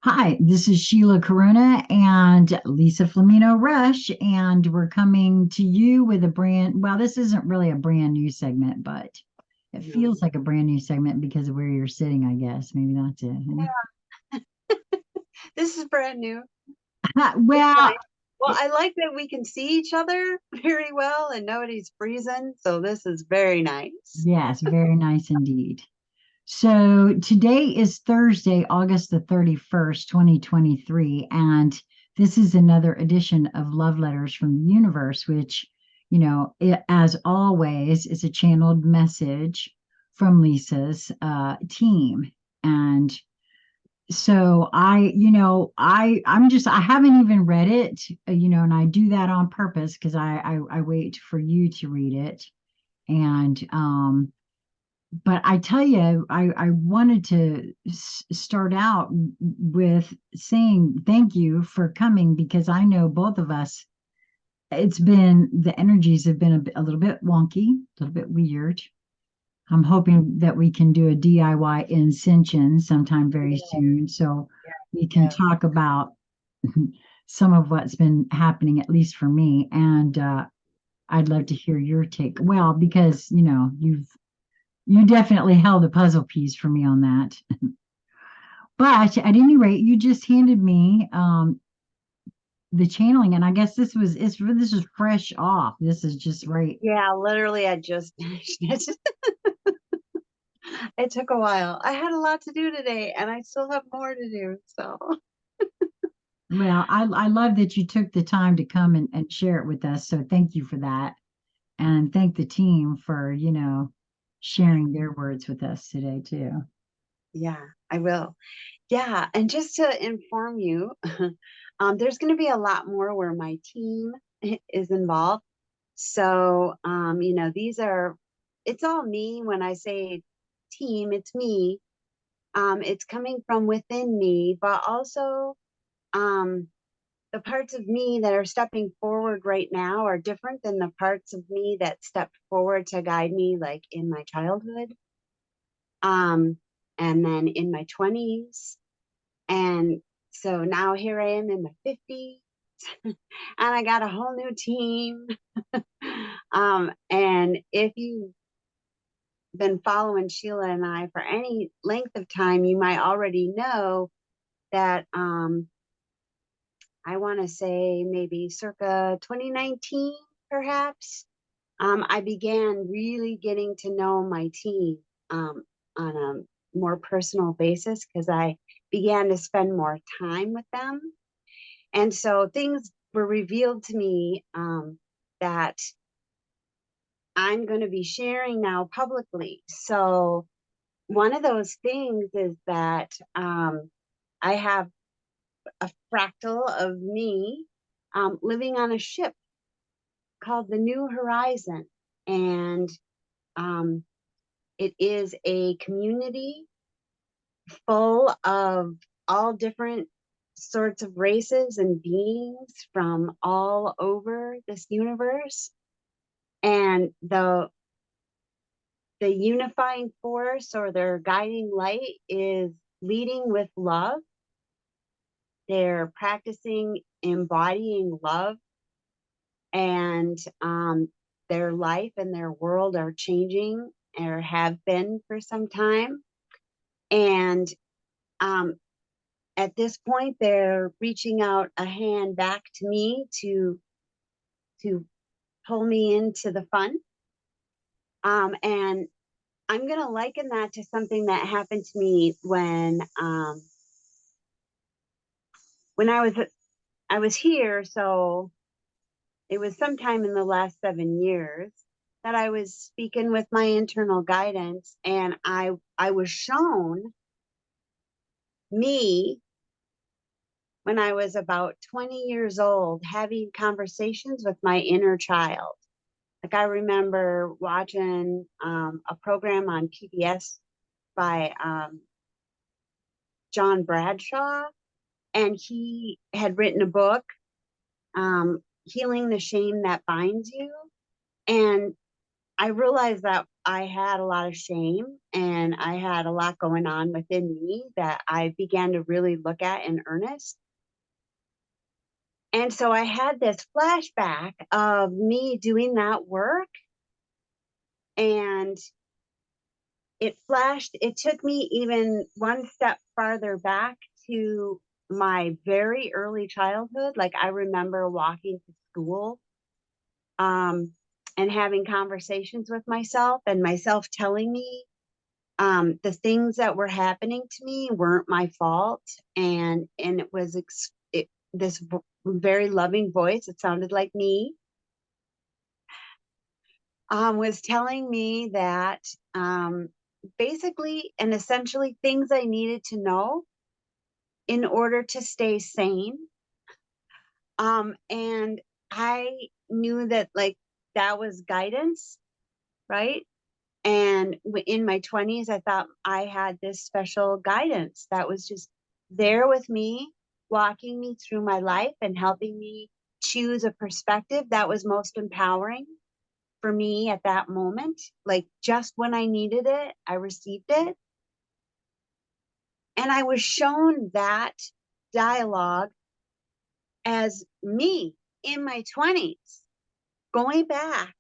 Hi, this is Sheila Corona and Lisa Flamino Rush, and we're coming to you with well, this isn't really a brand new segment, but it No. feels like a brand new segment because of where you're sitting, I guess. Maybe that's it. This is brand new. It's Well, nice. Well, I like that we can see each other very well and nobody's freezing. So this is very nice. yes, very nice indeed. So today is Thursday, August the 31st, 2023, and this is another edition of Love Letters from the Universe, which, as always, is a channeled message from Lisa's team. And so I haven't even read it, and I do that on purpose because I wait for you to read it. And but I tell you, I wanted to start out with saying thank you for coming because I know both of us, the energies have been a little bit wonky, a little bit weird. I'm hoping that we can do a DIY Ascension sometime very Yeah, soon so we can yeah. talk about some of what's been happening, at least for me. And I'd love to hear your take. Well, because, you definitely held a puzzle piece for me on that. But at any rate, you just handed me the channeling, and I guess this is fresh off. This is just right. Yeah, literally, I just finished it. It took a while. I had a lot to do today and I still have more to do. So, Well, I love that you took the time to come and share it with us. So thank you for that. And thank the team for, sharing their words with us today too. yeah, I will. Yeah. And just to inform you, there's going to be a lot more where my team is involved. So, it's all me. When I say team, it's me. It's coming from within me, but also um, the parts of me that are stepping forward right now are different than the parts of me that stepped forward to guide me, like in my childhood, um, and then in my 20s. And so now here I am in my 50s, and I got a whole new team. And if you've been following Sheila and I for any length of time, you might already know that I want to say maybe circa 2019, perhaps, I began really getting to know my team on a more personal basis because I began to spend more time with them. And so things were revealed to me that I'm going to be sharing now publicly. So one of those things is that I have a fractal of me living on a ship called the New Horizon. And um, it is a community full of all different sorts of races and beings from all over this universe. And the unifying force or their guiding light is leading with love. They're practicing embodying love, and their life and their world are changing or have been for some time. And um, at this point, they're reaching out a hand back to me to pull me into the fun. And I'm going to liken that to something that happened to me when I was here. So it was sometime in the last 7 years that I was speaking with my internal guidance, and I was shown me when I was about 20 years old having conversations with my inner child. Like I remember watching a program on PBS by John Bradshaw, and he had written a book, Healing the Shame That Binds You. And I realized that I had a lot of shame and I had a lot going on within me that I began to really look at in earnest. And so I had this flashback of me doing that work, and it took me even one step farther back to my very early childhood. Like I remember walking to school, um, and having conversations with myself and myself telling me the things that were happening to me weren't my fault. And it was this very loving voice, it sounded like me, was telling me that basically and essentially things I needed to know in order to stay sane. And I knew that like that was guidance, right? And in my 20s, I thought I had this special guidance that was just there with me, walking me through my life and helping me choose a perspective that was most empowering for me at that moment. Like just when I needed it, I received it. And I was shown that dialogue as me in my 20s, going back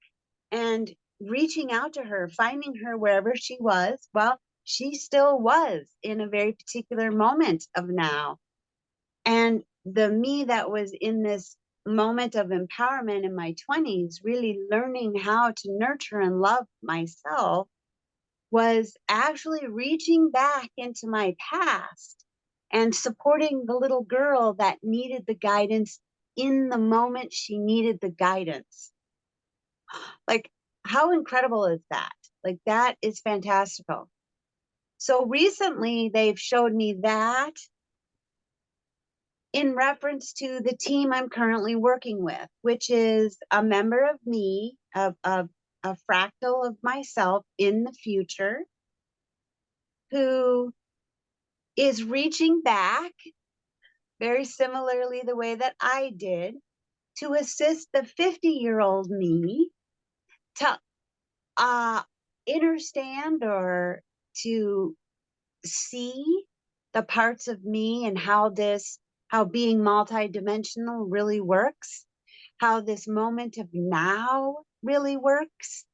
and reaching out to her, finding her wherever she was. Well, she still was in a very particular moment of now. And the me that was in this moment of empowerment in my 20s, really learning how to nurture and love myself, was actually reaching back into my past and supporting the little girl that needed the guidance in the moment she needed the guidance. Like, how incredible is that? Like, that is fantastical. So recently, they've showed me that in reference to the team I'm currently working with, which is a member of me, a fractal of myself in the future, who is reaching back very similarly the way that I did to assist the 50-year-old me to uh, understand or to see the parts of me and how being multidimensional really works, how this moment of now really works,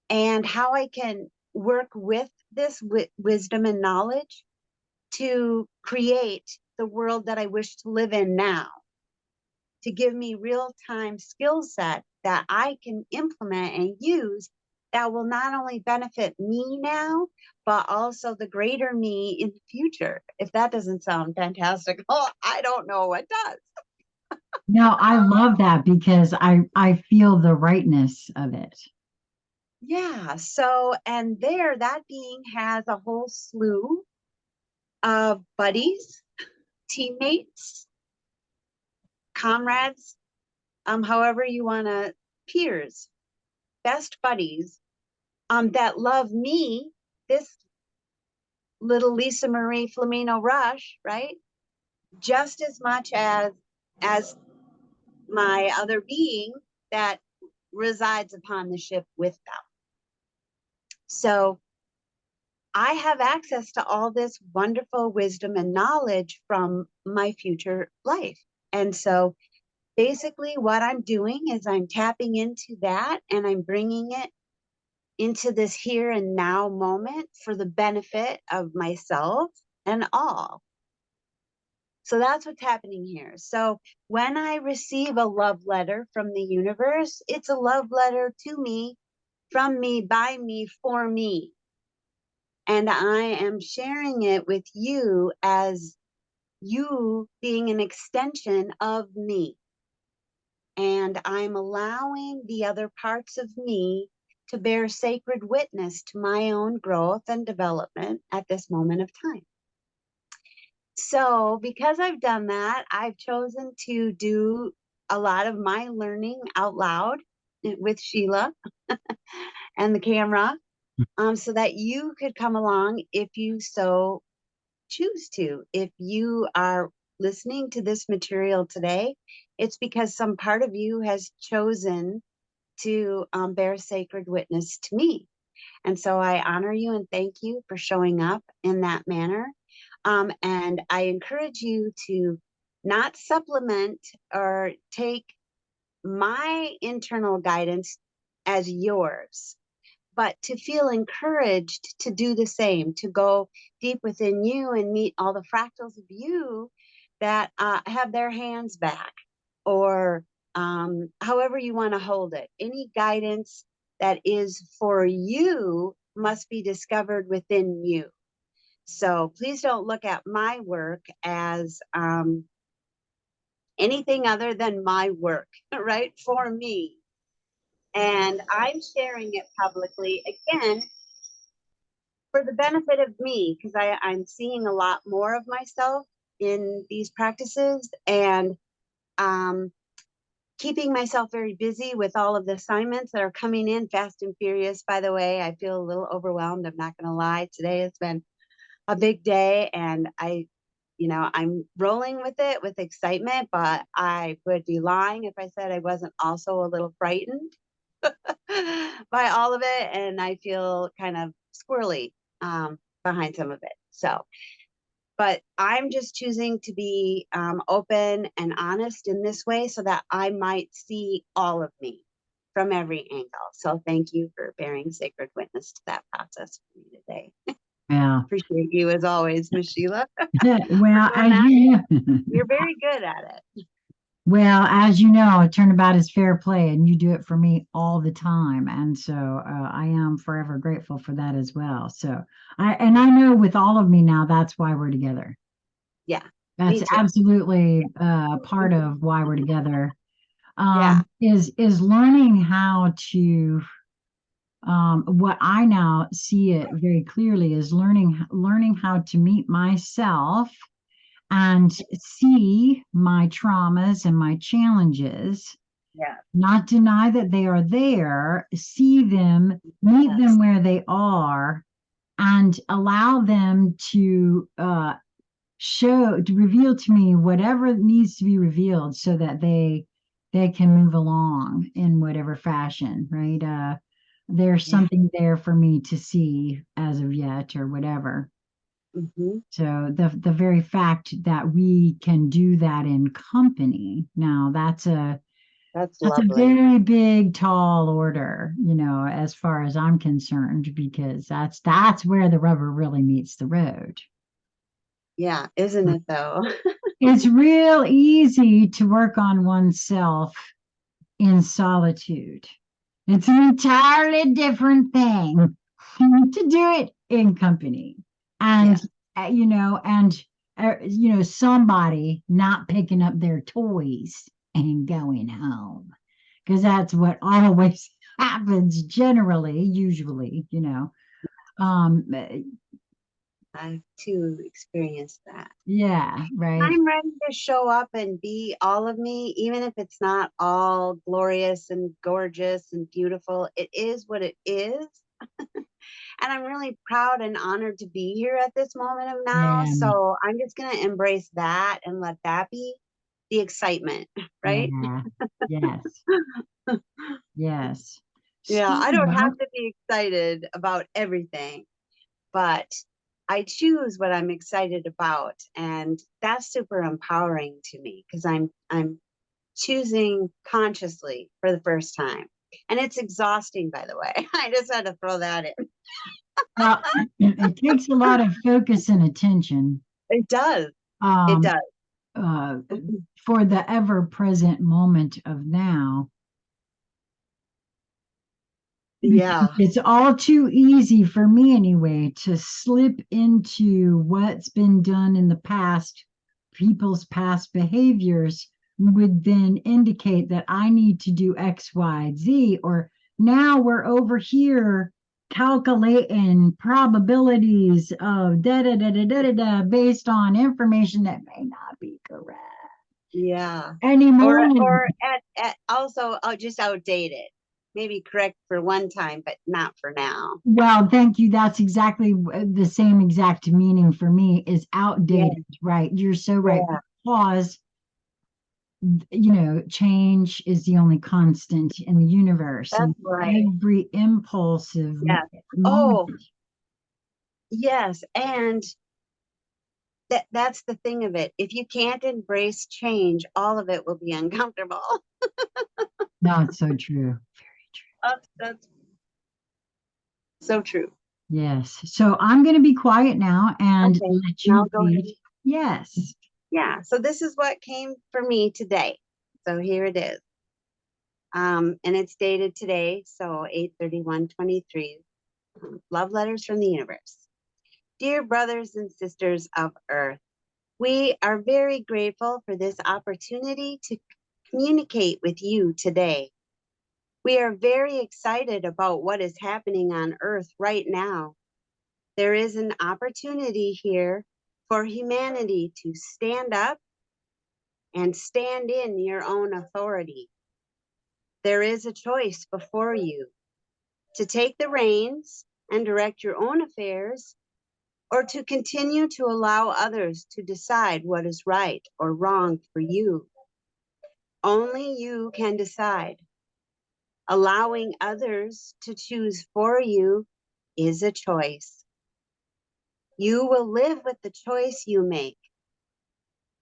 and how I can work with this wisdom and knowledge to create the world that I wish to live in now, to give me real time skill set that I can implement and use that will not only benefit me now, but also the greater me in the future. If that doesn't sound fantastic, oh, I don't know what does. No, I love that because I feel the rightness of it. Yeah. So, and there, that being has a whole slew of buddies, teammates, comrades, however you want to, peers, best buddies, that love me, this little Lisa Marie Flamino Rush, right? Just as much as my other being that resides upon the ship with them. So I have access to all this wonderful wisdom and knowledge from my future life. And so basically what I'm doing is I'm tapping into that and I'm bringing it into this here and now moment for the benefit of myself and all. So that's what's happening here. So when I receive a love letter from the universe, it's a love letter to me, from me, by me, for me. And I am sharing it with you as you being an extension of me. And I'm allowing the other parts of me to bear sacred witness to my own growth and development at this moment of time. So, because I've done that, I've chosen to do a lot of my learning out loud with Sheila and the camera, so that you could come along if you so choose to. If you are listening to this material today, it's because some part of you has chosen to bear sacred witness to me. And so I honor you and thank you for showing up in that manner. And I encourage you to not supplement or take my internal guidance as yours, but to feel encouraged to do the same, to go deep within you and meet all the fractals of you that have their hands back, or however you want to hold it. Any guidance that is for you must be discovered within you. So please don't look at my work as anything other than my work, right? For me. And I'm sharing it publicly again for the benefit of me, because I'm seeing a lot more of myself in these practices, and um, keeping myself very busy with all of the assignments that are coming in fast and furious. By the way, I feel a little overwhelmed. I'm not going to lie. Today has been a big day, and I'm rolling with it with excitement, but I would be lying if I said I wasn't also a little frightened by all of it. And I feel kind of squirrely behind some of it. So, but I'm just choosing to be open and honest in this way so that I might see all of me from every angle. So thank you for bearing sacred witness to that process for me today. Yeah. Appreciate you as always, Miss Sheila, for Well, doing as that. you You're very good at it. well, as you know, turnabout is fair play, and you do it for me all the time, and so I am forever grateful for that as well. So I know with all of me now, that's why we're together. Yeah, That's me too. absolutely part of why we're together. Yeah, Is learning how to what I now see it very clearly is learning how to meet myself and see my traumas and my challenges, yeah, not deny that they are there, see them, meet them yes, where they are, and allow them to to reveal to me whatever needs to be revealed so that they can move along in whatever fashion, right? There's yeah. something there for me to see as of yet or whatever. Hmm. So the very fact that we can do that in company, now That's that's a lovely. very big, tall order, as far as I'm concerned, because that's where the rubber really meets the road. Yeah, isn't it though? It's real easy to work on oneself in solitude. It's an entirely different thing to do it in company. And, Yeah, somebody not picking up their toys and going home. Because that's what always happens generally, usually, Um, eh, I've too experienced that. yeah, right. I'm ready to show up and be all of me, even if it's not all glorious and gorgeous and beautiful. It is what it is. And I'm really proud and honored to be here at this moment of now. Yeah, So I'm just going to embrace that and let that be the excitement, right? yeah, yes, yes. Yeah, I don't So, have to be excited about everything, but I choose what I'm excited about, and that's super empowering to me because I'm choosing consciously for the first time. And it's exhausting, by the way. I just had to throw that in. well, it takes a lot of focus and attention. It does. It Um, does. uh, for the ever present moment of now, because Yeah. it's all too easy for me anyway to slip into what's been done in the past. People's past behaviors would then indicate that I need to do X, Y, Z, or now we're over here calculating probabilities of da da da da da da da based on information that may not be correct Yeah. Or anymore. at also just outdated. Maybe correct for one time, but not for now. Well, thank you. That's exactly the same exact meaning for me is Yeah. outdated, right? You're so right. Yeah. Because change is the only constant in the universe, That's and right. every impulsive Yes. moment. Oh, yes. And that's the thing of it. If you can't embrace change, all of it will be uncomfortable. No, it's so true. That's so true. Yes. So I'm going to be quiet now and Okay, let now you go ahead. read. Yes. Yeah, so this is what came for me today. So here it is. And it's dated today, so 8/31/23. Love letters from the universe. Dear brothers and sisters of Earth, we are very grateful for this opportunity to communicate with you today. We are very excited about what is happening on Earth right now. There is an opportunity here for humanity to stand up and stand in your own authority. There is a choice before you to take the reins and direct your own affairs, or to continue to allow others to decide what is right or wrong for you. Only you can decide. Allowing others to choose for you is a choice. You will live with the choice you make.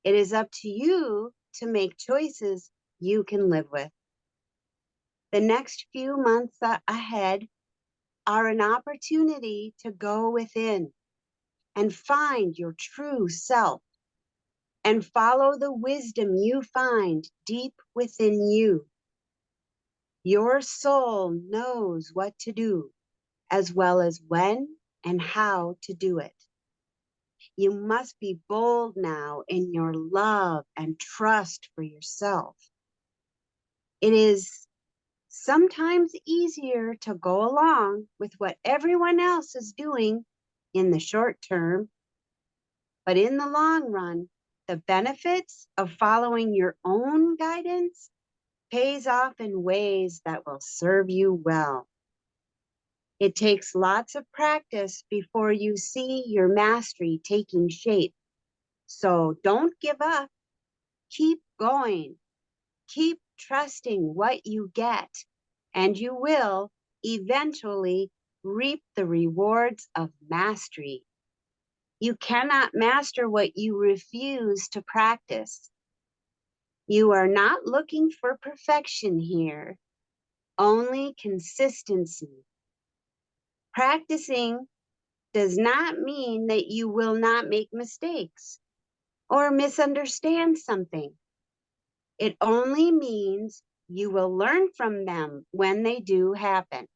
It is up to you to make choices you can live with. The next few months ahead are an opportunity to go within and find your true self and follow the wisdom you find deep within you. Your soul knows what to do, as well as when and how to do it. You must be bold now in your love and trust for yourself. It is sometimes easier to go along with what everyone else is doing in the short term, but in the long run, the benefits of following your own guidance pays off in ways that will serve you well. It takes lots of practice before you see your mastery taking shape. So don't give up. Keep going. Keep trusting what you get, and you will eventually reap the rewards of mastery. You cannot master what you refuse to practice. You are not looking for perfection here, only consistency. Practicing does not mean that you will not make mistakes or misunderstand something. It only means you will learn from them when they do happen.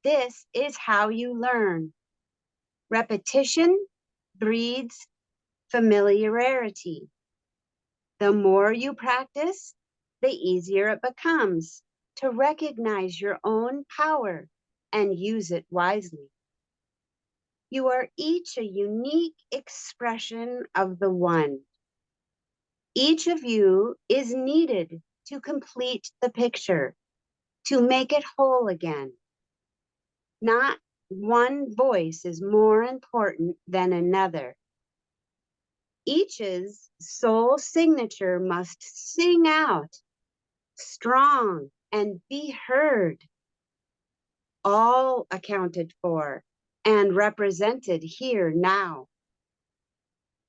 This is how you learn. Repetition breeds familiarity. The more you practice, the easier it becomes to recognize your own power and use it wisely. You are each a unique expression of the one. Each of you is needed to complete the picture, to make it whole again. Not one voice is more important than another. Each's soul signature must sing out strong and be heard, all accounted for and represented here now.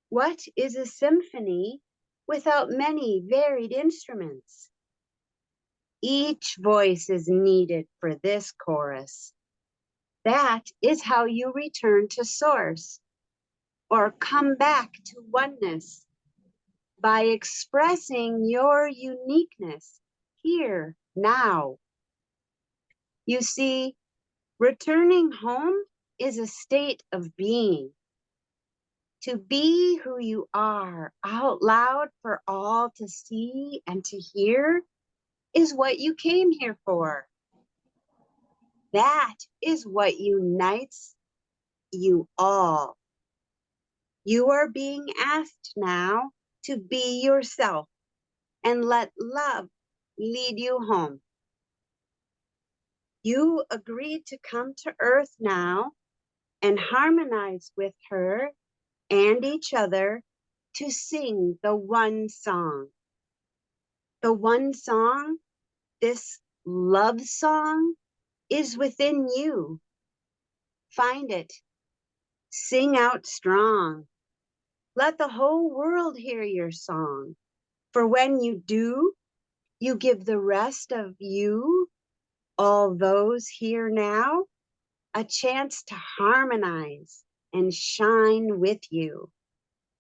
What is a symphony without many varied instruments? Each voice is needed for this chorus. That is how you return to source or come back to oneness, by expressing your uniqueness here now. You see, returning home is a state of being. To be who you are out loud for all to see and to hear is what you came here for. That is what unites you all. You are being asked now to be yourself and let love lead you home. You agreed to come to Earth now and harmonize with her and each other to sing the one song. The one song, this love song, is within you. Find it. Sing out strong. Let the whole world hear your song. For when you do, you give the rest of you, all those here now, a chance to harmonize and shine with you.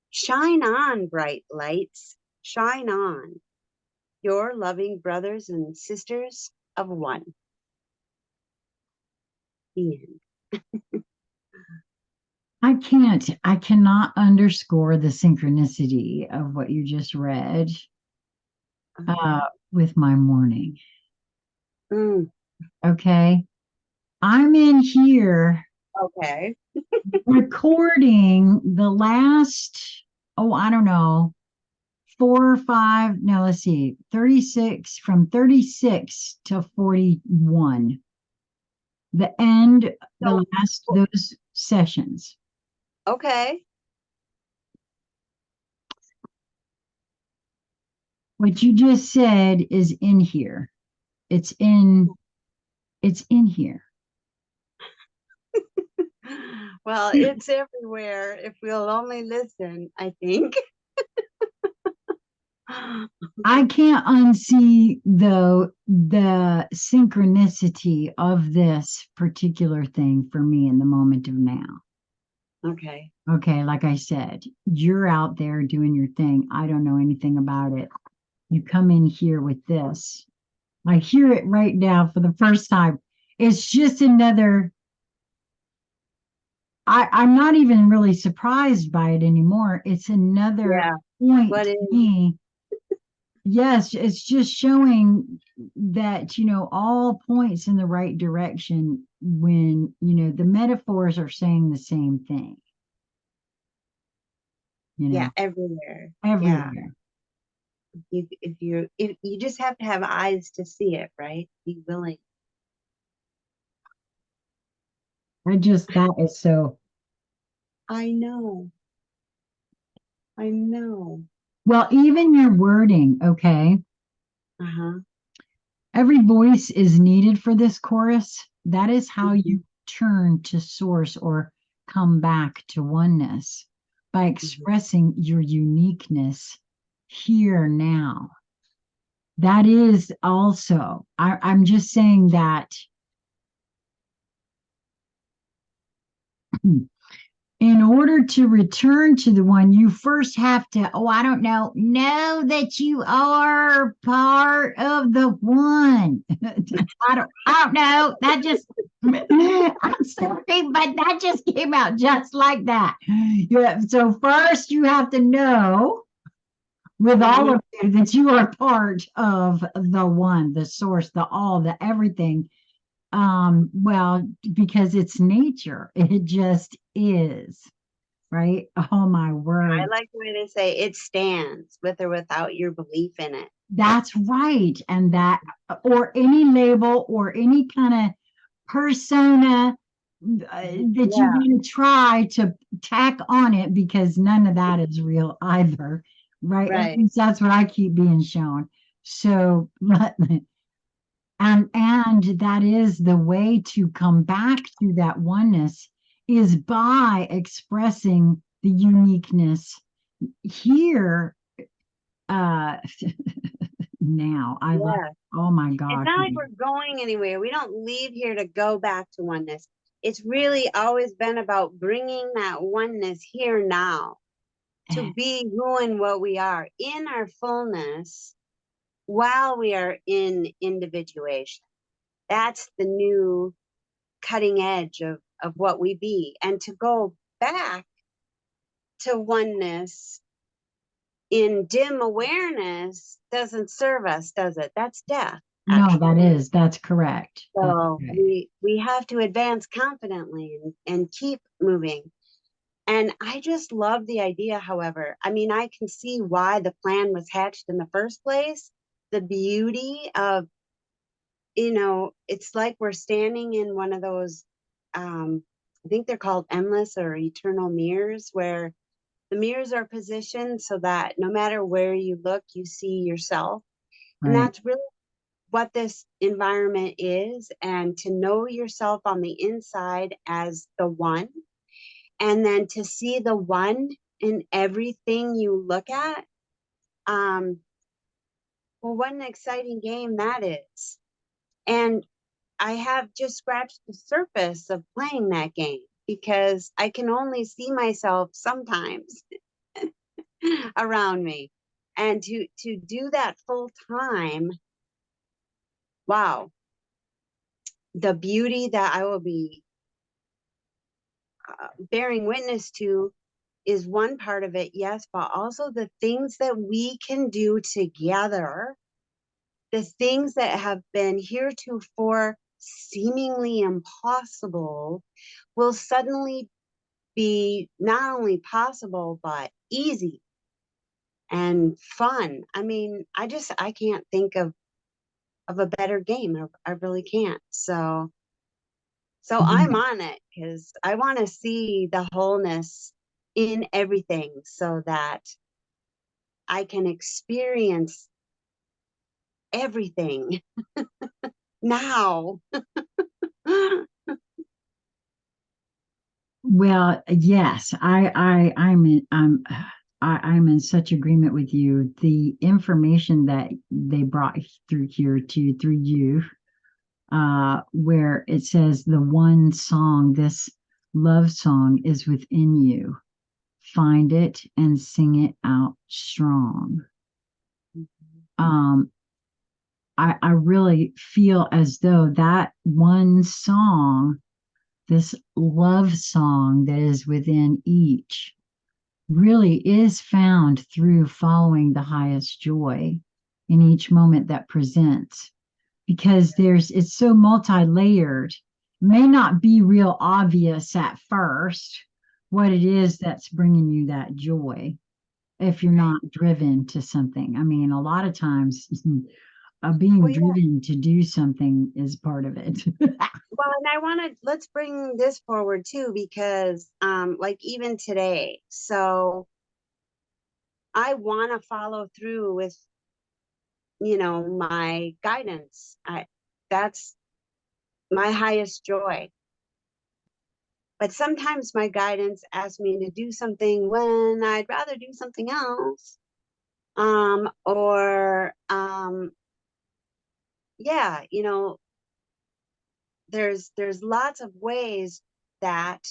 Shine on, bright lights, shine on, your loving brothers and sisters of one. The end. I cannot underscore the synchronicity of what you just read uh, with my morning. Mm, Okay. I'm in here okay. recording the last, oh, I don't know, 4 or 5, no, let's see, 36, from 36 to 41, the end, So, the last, those sessions. okay. What you just said is in here. It's in, it's in here. Well, it's everywhere if we'll only listen, I think. I can't unsee though the synchronicity of this particular thing for me in the moment of now. Okay. Okay, like I said, you're out there doing your thing. I don't know anything about it. You come in here with this. I hear it right now for the first time. It's just another, I'm not even really surprised by it anymore. It's another Yeah. point What to is, me. Yes, it's just showing that, all points in the right direction when, the metaphors are saying the same thing, you yeah, know, everywhere. Yeah. everywhere. If you just have to have eyes to see it, right? Be willing. That is so, I know. I know. well, even your wording, okay? Uh-huh. Every voice is needed for this chorus. That is how Mhm, you turn to source or come back to oneness by mhm. expressing your uniqueness here now. That is also, I'm just saying that in order to return to the one, you first have to, oh, I don't know that you are part of the one. I don't know. That just, I'm sorry, but that just came out just like that. Yeah. So first you have to know with all Mhm. of you that you are part of the one, the source, the all, the everything. Well, because it's nature, it just is, right? Oh my I word. like the way they say it stands with or without your belief in it. That's right. And that, or any label or any kind of persona that you Yeah, want to try to tack on it, because none of that is real either, right? At right. least that's what I keep being shown. So, and that is the way to come back to that oneness, is by expressing the uniqueness here, uh now. I love, Yeah. oh my It's gosh. not like we're going anywhere. We don't leave here to go back to oneness. It's really always been about bringing that oneness here now to be who and what we are in our fullness while we are in individuation. That's the new cutting edge of what we be. And to go back to oneness in dim awareness doesn't serve us, does it? That's death, No, actually. that's correct. That's So right. we have to advance confidently and keep moving. And I just love the idea, however. I mean, I can see why the plan was hatched in the first place. The beauty of, it's like we're standing in one of those, I think they're called endless or eternal mirrors, where the mirrors are positioned so that no matter where you look, you see yourself. And right. that's really what this environment is, and to know yourself on the inside as the one, and then to see the one in everything you look at. Um, well, what an exciting game that is. And I have just scratched the surface of playing that game because I can only see myself sometimes around me. And to do that full time, wow, the beauty that I will be bearing witness to is one part of it, yes, but also the things that we can do together, the things that have been heretofore seemingly impossible will suddenly be not only possible, but easy and fun. I mean, I can't think of a better game. I really can't. So I'm Yeah. on it because I want to see the wholeness in everything so that I can experience everything now. Well, yes, I'm in such agreement with you. The information that they brought through here to through you, where it says the one song, this love song is within you. Find it and sing it out strong. Um, I really feel as though that one song, this love song that is within each, really is found through following the highest joy in each moment that presents, because it's so multi-layered. May not be real obvious at first what it is that's bringing you that joy if you're Right. not driven to something. I mean, a lot of times being Well, yeah. driven to do something is part of it. Well, and I want to let's bring this forward too, because like even today, so I want to follow through with, my guidance. That's my highest joy. But sometimes my guidance asks me to do something when I'd rather do something else. Or yeah, there's lots of ways that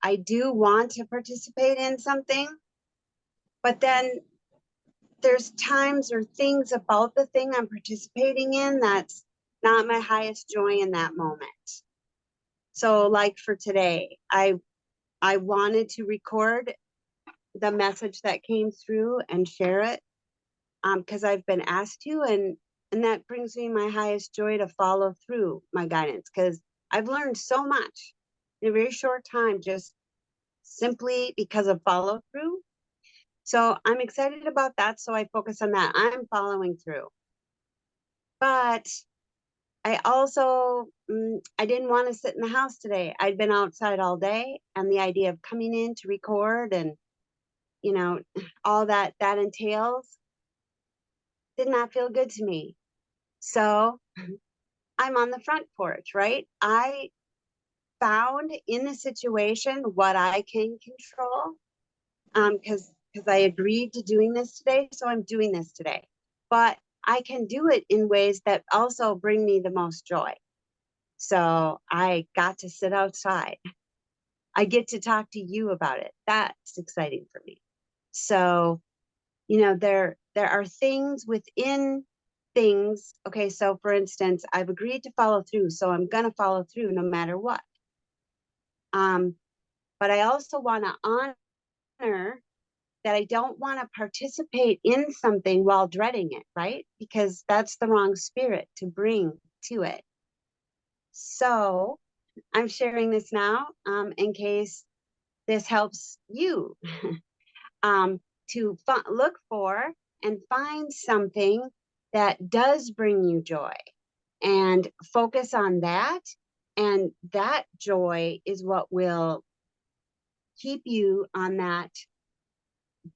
I do want to participate in something, but then there's times or things about the thing I'm participating in that's not my highest joy in that moment. So like for today, I wanted to record the message that came through and share it, because I've been asked to, and that brings me my highest joy to follow through my guidance, because I've learned so much in a very short time just simply because of follow through. So I'm excited about that. So I focus on that. I'm following through. But I also, I didn't want to sit in the house today. I'd been outside all day, and the idea of coming in to record and, you know, all that entails did not feel good to me. So I'm on the front porch, right? I found in the situation what I can control, because I agreed to doing this today, so I'm doing this today. But I can do it in ways that also bring me the most joy. So I got to sit outside. I get to talk to you about it. That's exciting for me. So, there are things within things. Okay, so for instance, I've agreed to follow through, so I'm gonna follow through no matter what. Um, but I also want to honor that I don't want to participate in something while dreading it, right? Because that's the wrong spirit to bring to it. So I'm sharing this now, in case this helps you, um, to look for and find something that does bring you joy and focus on that. And that joy is what will keep you on that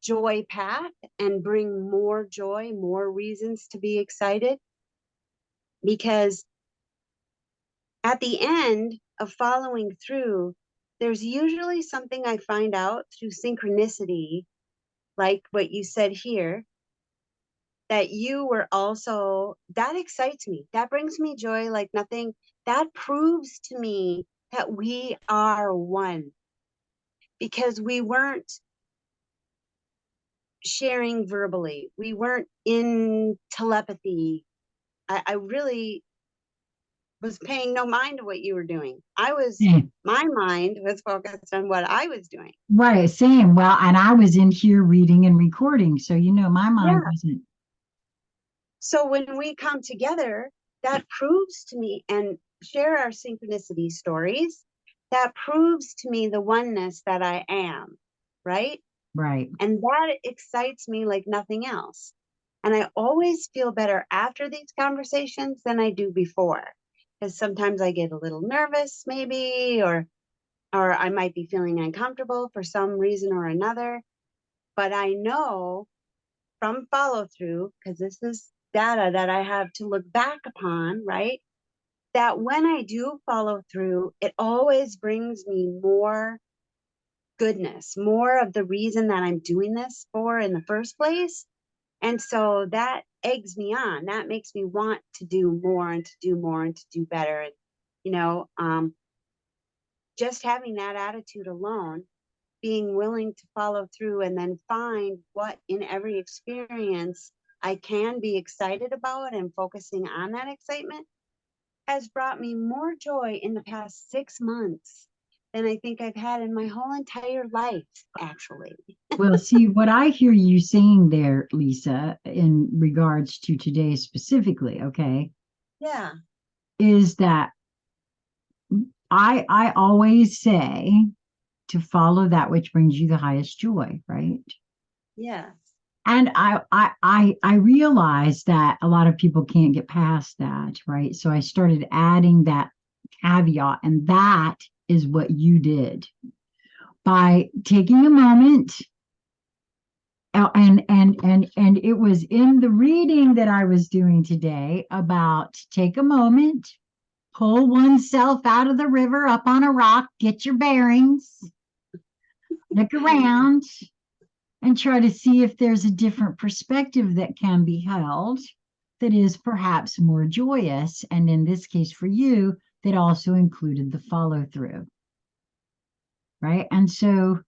joy path and bring more joy, more reasons to be excited. Because at the end of following through, there's usually something I find out through synchronicity, like what you said here, that you were also, that excites me. That brings me joy like nothing. That proves to me that we are one, because we weren't sharing verbally. We weren't in telepathy. I really was paying no mind to what you were doing. Same. My mind was focused on what I was doing. Right, same. Well, and I was in here reading and recording, so my mind Yeah. wasn't. So when we come together, that proves to me and share our synchronicity stories, that proves to me the oneness that I am, right? Right. And that excites me like nothing else. And I always feel better after these conversations than I do before. Because sometimes I get a little nervous, maybe, or I might be feeling uncomfortable for some reason or another. But I know from follow through, because this is data that I have to look back upon, right? That when I do follow through, it always brings me more goodness, more of the reason that I'm doing this for in the first place. And so that eggs me on. That makes me want to do more and to do more and to do better. And, you know, just having that attitude alone, being willing to follow through and then find what in every experience I can be excited about and focusing on that excitement has brought me more joy in the past 6 months than I think I've had in my whole entire life, actually. Well, see, what I hear you saying there, Lisa, in regards to today specifically, okay, Yeah. is that I always say to follow that which brings you the highest joy, right? Yes. And I realized that a lot of people can't get past that, right? So I started adding that caveat, and that is what you did by taking a moment. And it was in the reading that I was doing today about take a moment, pull oneself out of the river up on a rock, get your bearings, look around, and try to see if there's a different perspective that can be held that is perhaps more joyous. And in this case for you, that also included the follow through, right? And so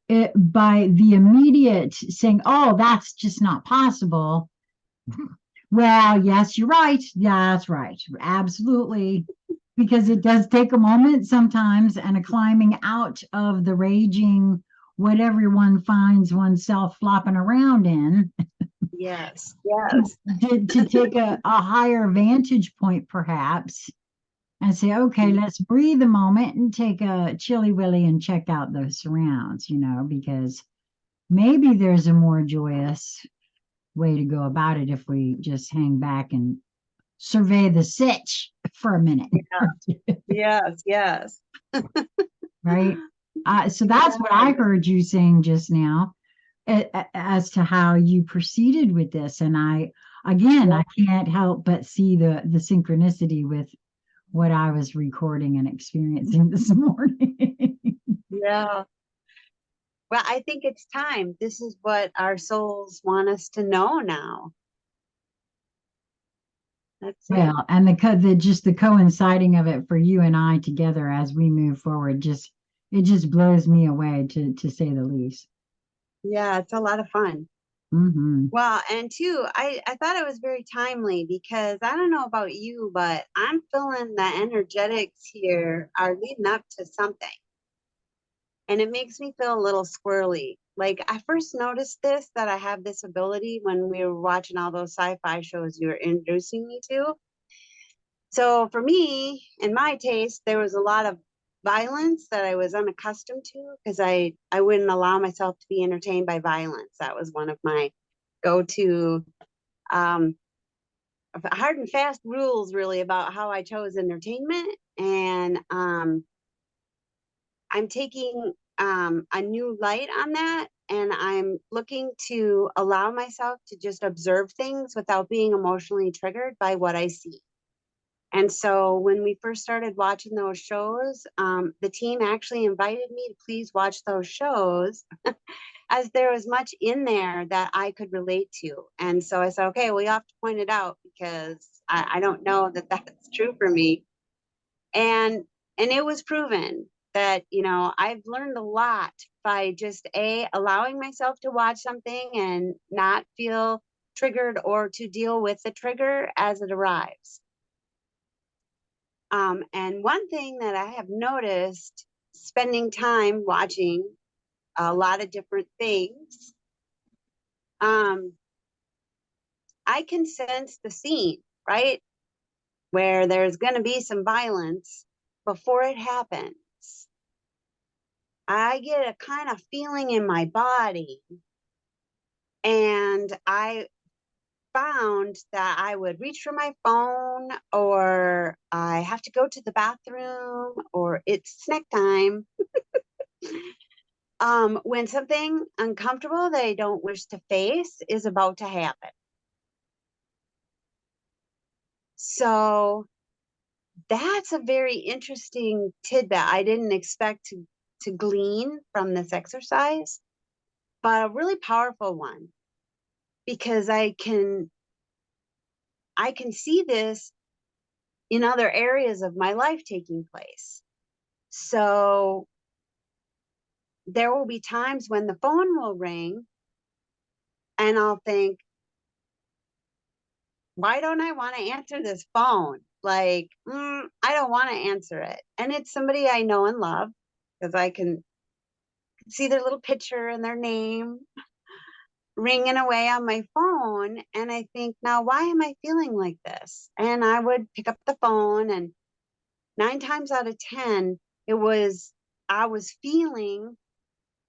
Yeah. by the immediate saying, oh, that's just not possible. Well, yes, you're right. Yeah, that's right. Absolutely. Because it does take a moment sometimes and a climbing out of the raging, what everyone finds oneself flopping around in Yes. to, Yes. to take a higher vantage point, perhaps, and say, okay, let's breathe a moment and take a chilly willy and check out the surrounds, because maybe there's a more joyous way to go about it if we just hang back and survey the sitch for a minute, Yeah. Yes. Yes. right? So that's what I Yes. heard you saying just now as to how you proceeded with this. And again, Yeah. I can't help but see the synchronicity with what I was recording and experiencing this morning. Yeah. Well, I think it's time. This is what our souls want us to know now. That's it. Well, and just the coinciding of it for you and I together as we move forward, it just blows me away to say the least. Yeah, it's a lot of fun. Hmm. Well, and two, I thought it was very timely because I don't know about you, but I'm feeling the energetics here are leading up to something. And it makes me feel a little squirrely. Like I first noticed this that I have this ability when we were watching all those sci-fi shows you were introducing me to. So for me, in my taste, there was a lot of violence that I was unaccustomed to because I wouldn't allow myself to be entertained by violence. That was one of my go-to um, hard and fast rules, really, about how I chose entertainment. And I'm taking a new light on that, and I'm looking to allow myself to just observe things without being emotionally triggered by what I see. And so when we first started watching those shows, the team actually invited me to please watch those shows as there was much in there that I could relate to. And so I said, okay, well, you have to point it out because I don't know that that's true for me. And it was proven that, I've learned a lot by just allowing myself to watch something and not feel triggered or to deal with the trigger as it arrives. And one thing that I have noticed spending time watching a lot of different things, I can sense the scene, right? Where there's going to be some violence before it happens. I get a kind of feeling in my body, and I found that I would reach for my phone, or I have to go to the bathroom, or it's snack time. When something uncomfortable that I don't wish to face is about to happen. So that's a very interesting tidbit I didn't expect to glean from this exercise, but a really powerful one because I can see this in other areas of my life taking place. So there will be times when the phone will ring and I'll think, why don't I want to answer this phone? Like, I don't want to answer it. And it's somebody I know and love because I can see their little picture and their name ringing away on my phone. And I think, now, why am I feeling like this? And I would pick up the phone, and 9 times out of 10, I was feeling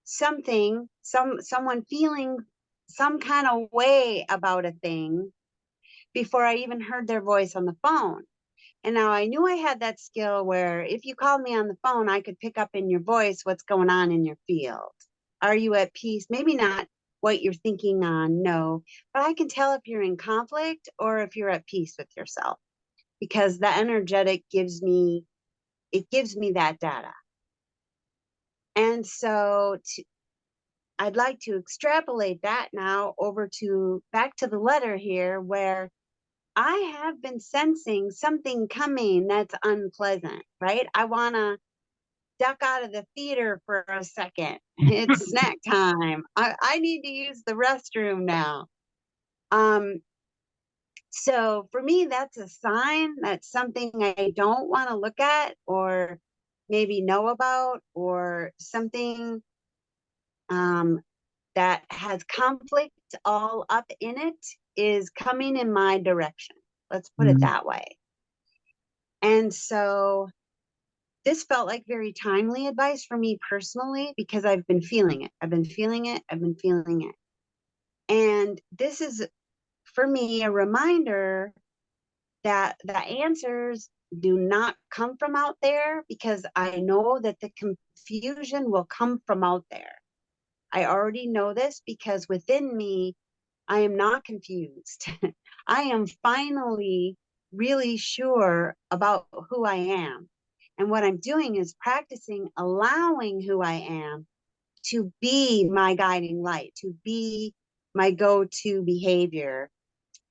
something, someone feeling some kind of way about a thing before I even heard their voice on the phone. And now I knew I had that skill where if you called me on the phone, I could pick up in your voice what's going on in your field. Are you at peace? Maybe not what you're thinking on, no, but I can tell if you're in conflict or if you're at peace with yourself because the energetic gives me that data. And so I'd like to extrapolate that now over to back to the letter here where I have been sensing something coming that's unpleasant, right? I want to duck out of the theater for a second. It's snack time. I need to use the restroom now. So for me, that's a sign that's something I don't want to look at or maybe know about or something that has conflict all up in it is coming in my direction. Let's put it Mm. that way. And so this felt like very timely advice for me personally because I've been feeling it. I've been feeling it. I've been feeling it. And this is for me a reminder that the answers do not come from out there because I know that the confusion will come from out there. I already know this because within me, I am not confused. I am finally really sure about who I am. And what I'm doing is practicing allowing who I am to be my guiding light, to be my go to behavior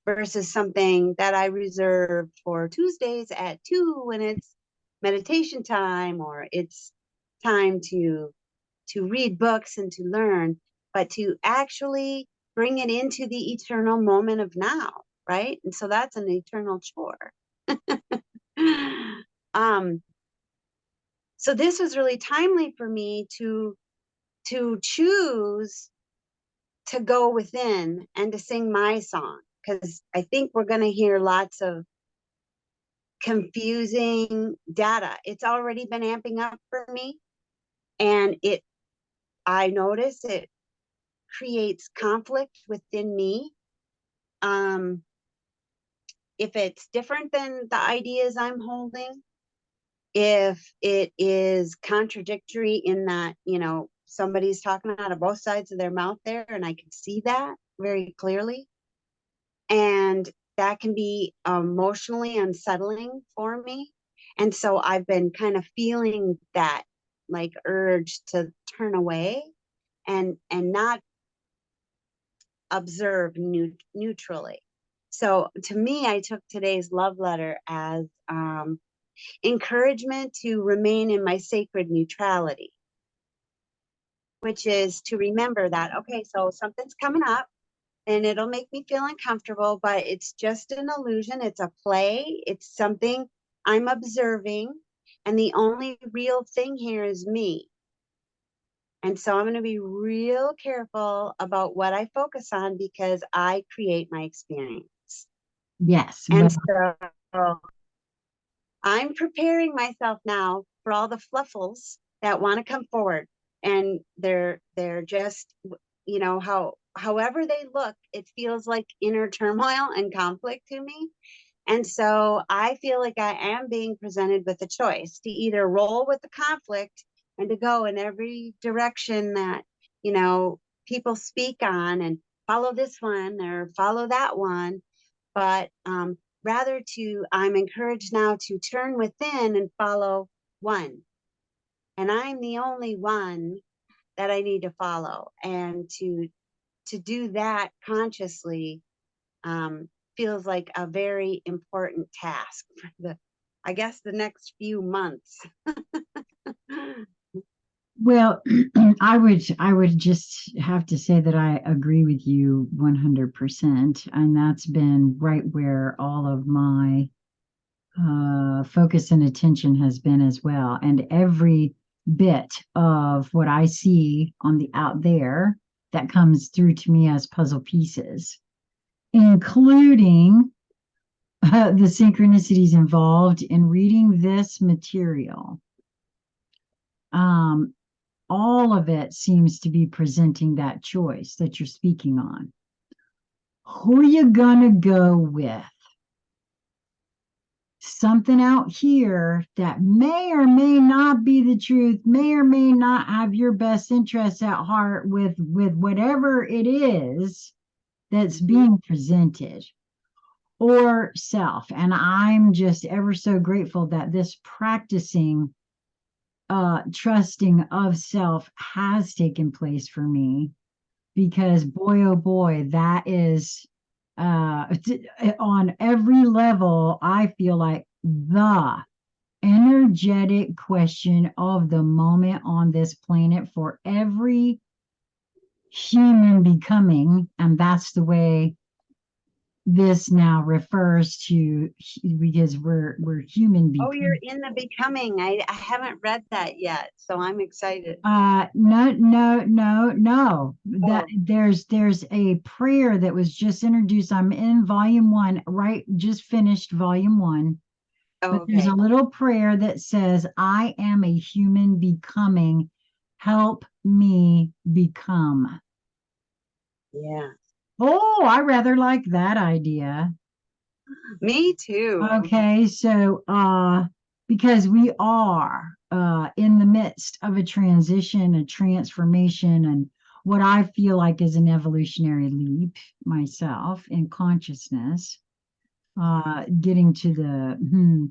versus something that I reserve for Tuesdays at 2 when it's meditation time or it's time to read books and to learn, but to actually bring it into the eternal moment of now, right? And so that's an eternal chore. um, so this was really timely for me to choose to go within and to sing my song because I think we're going to hear lots of confusing data. It's already been amping up for me, and I notice it creates conflict within me. Um, if it's different than the ideas I'm holding, if it is contradictory in that, somebody's talking out of both sides of their mouth there, and I can see that very clearly. And that can be emotionally unsettling for me. And so I've been kind of feeling that like urge to turn away and not observe neutrally. So to me, I took today's love letter as encouragement to remain in my sacred neutrality, which is to remember that, okay, so something's coming up and it'll make me feel uncomfortable, but it's just an illusion. It's a play. It's something I'm observing. And the only real thing here is me. And so I'm going to be real careful about what I focus on because I create my experience. Yes, And well, so I'm preparing myself now for all the fluffles that want to come forward. And they're just, you know, however they look, it feels like inner turmoil and conflict to me. And so I feel like I am being presented with a choice to either roll with the conflict and to go in every direction that, you know, people speak on and follow this one or follow that one. But rather to, I'm encouraged now to turn within and follow one. And I'm the only one that I need to follow. And to do that consciously feels like a very important task for the, I guess, the next few months. well, I would just have to say that I agree with you 100%. And that's been right where all of my focus and attention has been as well. And every bit of what I see on the out there that comes through to me as puzzle pieces, including the synchronicities involved in reading this material. Um, all of it seems to be presenting that choice that you're speaking on. Who are you gonna go with? Something out here that may or may not be the truth, may or may not have your best interests at heart with whatever it is that's being presented, or self. And I'm just ever so grateful that this practicing trusting of self has taken place for me, because boy oh boy, that is on every level, I feel like the energetic question of the moment on this planet for every human becoming. And that's the way this now refers to, because we're human Oh, you're becoming. in the becoming. I haven't read that yet, so I'm excited. No, no, no, no. That Oh, there's a prayer that was just introduced. I'm in volume one, right? Just finished volume one. oh, But there's a okay. little prayer that says, I am a human becoming. Help me become. Yeah. Oh, I rather like that idea. Me too. Okay, so because we are in the midst of a transition, a transformation, and what I feel like is an evolutionary leap myself in consciousness, getting to the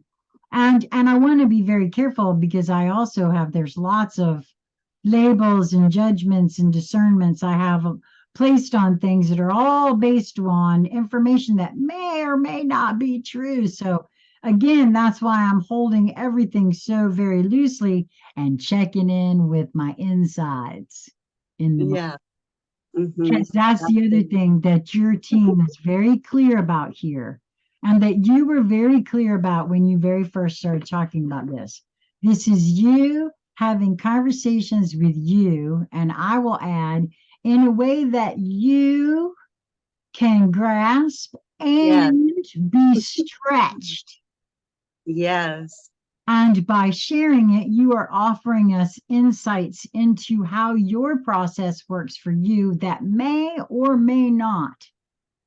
and I want to be very careful, because I also have, there's lots of labels and judgments and discernments I have placed on things that are all based on information that may or may not be true. So again, that's why I'm holding everything so very loosely and checking in with my insides in the, Yeah. Mm-hmm. because that's the other thing that your team is very clear about here, and that you were very clear about when you very first started talking about this. This is you having conversations with you, and I will add, in a way that you can grasp Yes. and be stretched. Yes. And by sharing it, you are offering us insights into how your process works for you that may or may not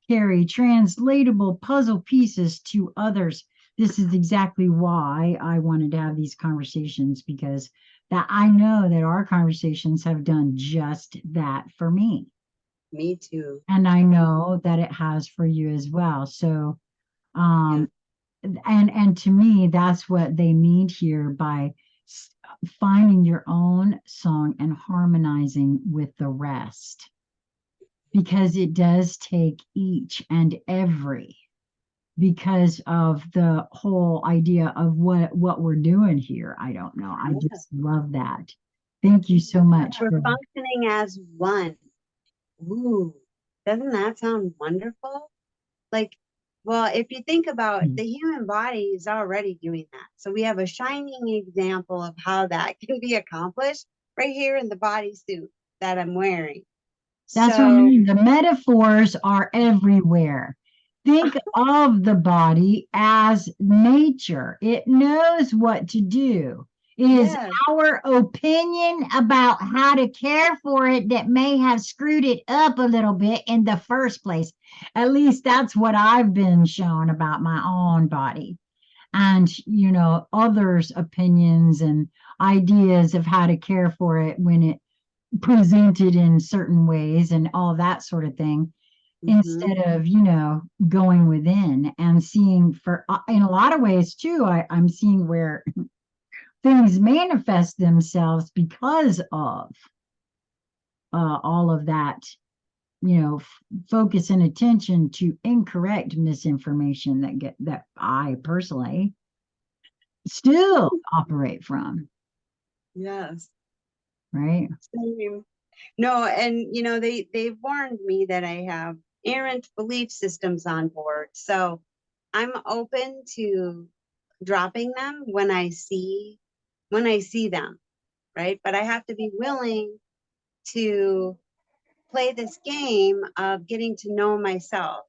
carry translatable puzzle pieces to others. This is exactly why I wanted to have these conversations, because that I know that our conversations have done just that for me. Me too. And I know that it has for you as well. So, Yeah. um, and to me, that's what they mean here by finding your own song and harmonizing with the rest, because it does take each and every, because of the whole idea of what we're doing here. I don't know. I Yeah. just love that. Thank you so much We're for functioning as one. Ooh, doesn't that sound wonderful? Like, well, if you think about the human body is already doing that. So we have a shining example of how that can be accomplished right here in the bodysuit that I'm wearing. That's what I So, mean. The metaphors are everywhere. Think of the body as nature. It knows what to do. It is yes, our opinion about how to care for it that may have screwed it up a little bit in the first place. At least that's what I've been shown about my own body. And, others' opinions and ideas of how to care for it when it presented in certain ways and all that sort of thing, hmm, instead of going within and seeing, for in a lot of ways too, I'm seeing where things manifest themselves because of all of that, focus and attention to incorrect misinformation that I personally still operate from, yes. right? Same. No, and they've warned me that I have errant belief systems on board. So I'm open to dropping them when I see them, right? But I have to be willing to play this game of getting to know myself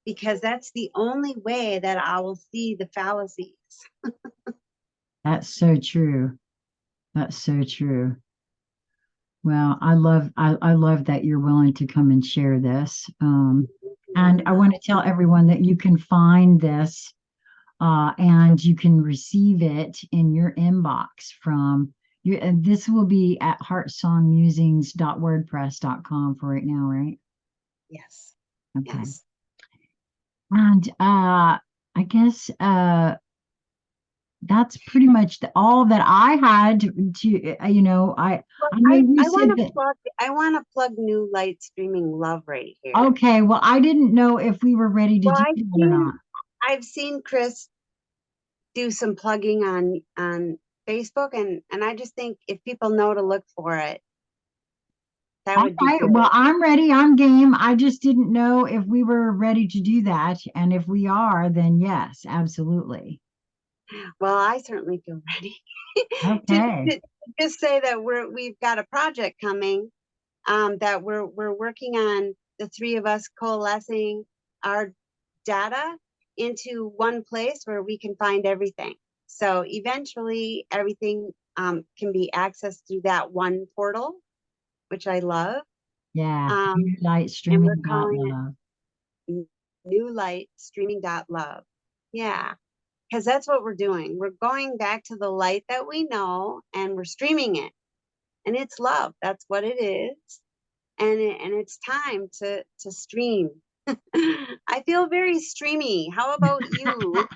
because that's the only way that I will see the fallacies. That's so true. That's so true. Well, I love that you're willing to come and share this. And I want to tell everyone that you can find this, and you can receive it in your inbox from you. And this will be at heartsongmusings.wordpress.com for right now, right? Yes. Okay. Yes. And I guess that's pretty much all that I had to, Well, I know I, you I want said to that. plug I want to plug New Light Streaming Love right here. Okay, well, I didn't know if we were ready to Well, do I've that or seen not. I've seen Chris do some plugging on Facebook, and I just think if people know to look for it, that All would be right, well, great. I'm ready. I'm game. I just didn't know if we were ready to do that. And if we are, then yes, absolutely. Well, I certainly feel ready to, Okay. to just say that we've got a project coming, that we're working on, the three of us coalescing our data into one place where we can find everything. So eventually everything can be accessed through that one portal, which I love. Yeah. Um, New light and we're streaming dot calling it love. New Light Streaming Love. Yeah, because that's what we're doing. We're going back to the light that we know and we're streaming it. And it's love. That's what it is. And it's time to stream. I feel very streamy. How about you?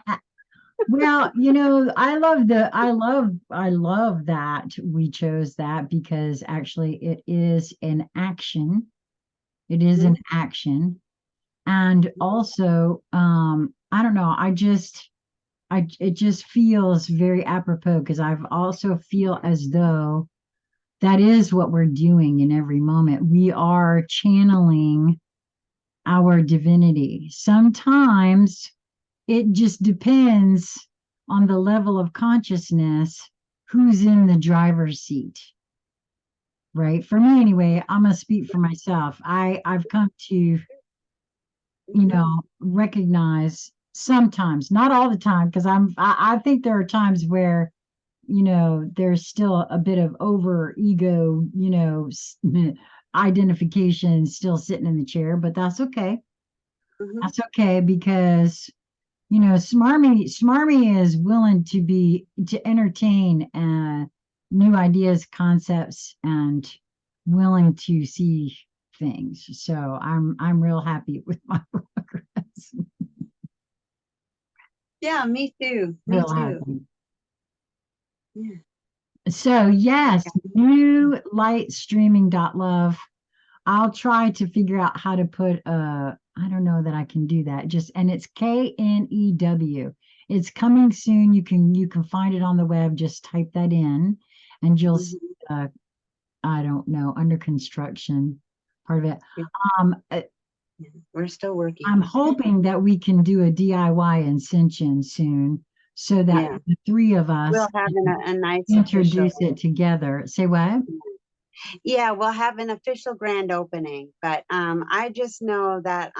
Well, I love that we chose that, because actually it is an action. It is an Mhm. action. And also, I don't know, it just feels very apropos, because I've also feel as though that is what we're doing in every moment. We are channeling our divinity. Sometimes it just depends on the level of consciousness who's in the driver's seat, right? For me anyway, I'm gonna speak for myself. I've come to, Mhm. recognize sometimes, not all the time, because I think there are times where, there's still a bit of over ego, identification still sitting in the chair, but that's okay. Mhm. That's okay, because smarmy is willing to entertain, new ideas, concepts, and willing to see things. So I'm real happy with my progress. Yeah, me too. Me Real too. happy. Yeah. So I yes, got new light streaming love. I'll try to figure out how to put I don't know that I can do that. Just and it's KNEW. It's coming soon. You can find it on the web. Just type that in and you'll see mhm. I don't know, under construction part of it. Yeah, Um yeah. We're still working I'm on it. hoping that we can do a DIY ascension soon so that Yeah, the three of us we'll have can a nice introduce official. it together. Say what? Yeah, we'll have an official grand opening, but I just know that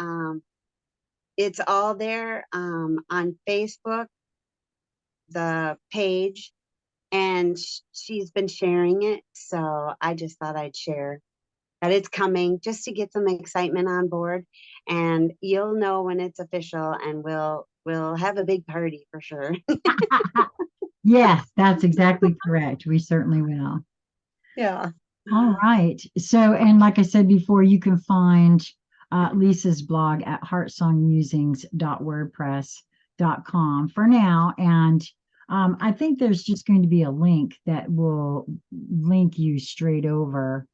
it's all there on Facebook, the page, and she's been sharing it. So I just thought I'd share that it's coming just to get some excitement on board, and you'll know when it's official, and we'll have a big party for sure. Yes, that's exactly correct. We certainly will. Yeah. All right. So, and like I said before, you can find Lisa's blog at heartsongmusings.wordpress.com for now. And I think there's just going to be a link that will link you straight over.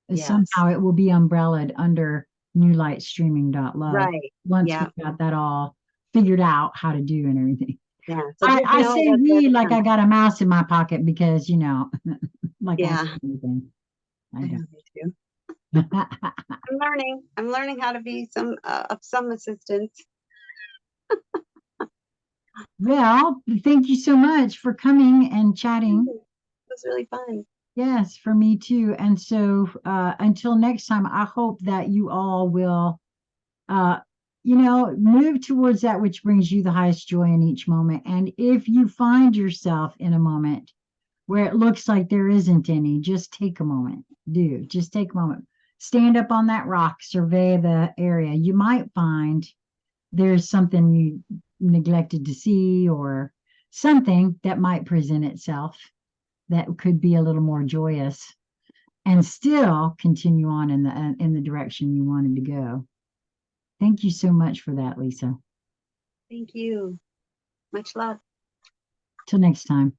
Yes. Somehow it will be umbrellaed under newlightstreaming.love Right. once Yeah. we've got that all figured out how to do and everything. Yeah. So I, just I know say that we that's like I coming. got a mouse in my pocket because, like I do Yeah. everything. I I don't. know me too. I'm learning. I'm learning how to be some of some assistance. Well, thank you so much for coming and chatting. It was really fun. Yes, for me too. And so until next time, I hope that you all will, uh, move towards that which brings you the highest joy in each moment. And if you find yourself in a moment where it looks like there isn't any, just take a moment. Just take a moment. Stand up on that rock, survey the area. You might find there's something you neglected to see or something that might present itself that could be a little more joyous and still continue on in the direction you wanted to go. Thank you so much for that, Lisa. Thank you. Much love. Till next time.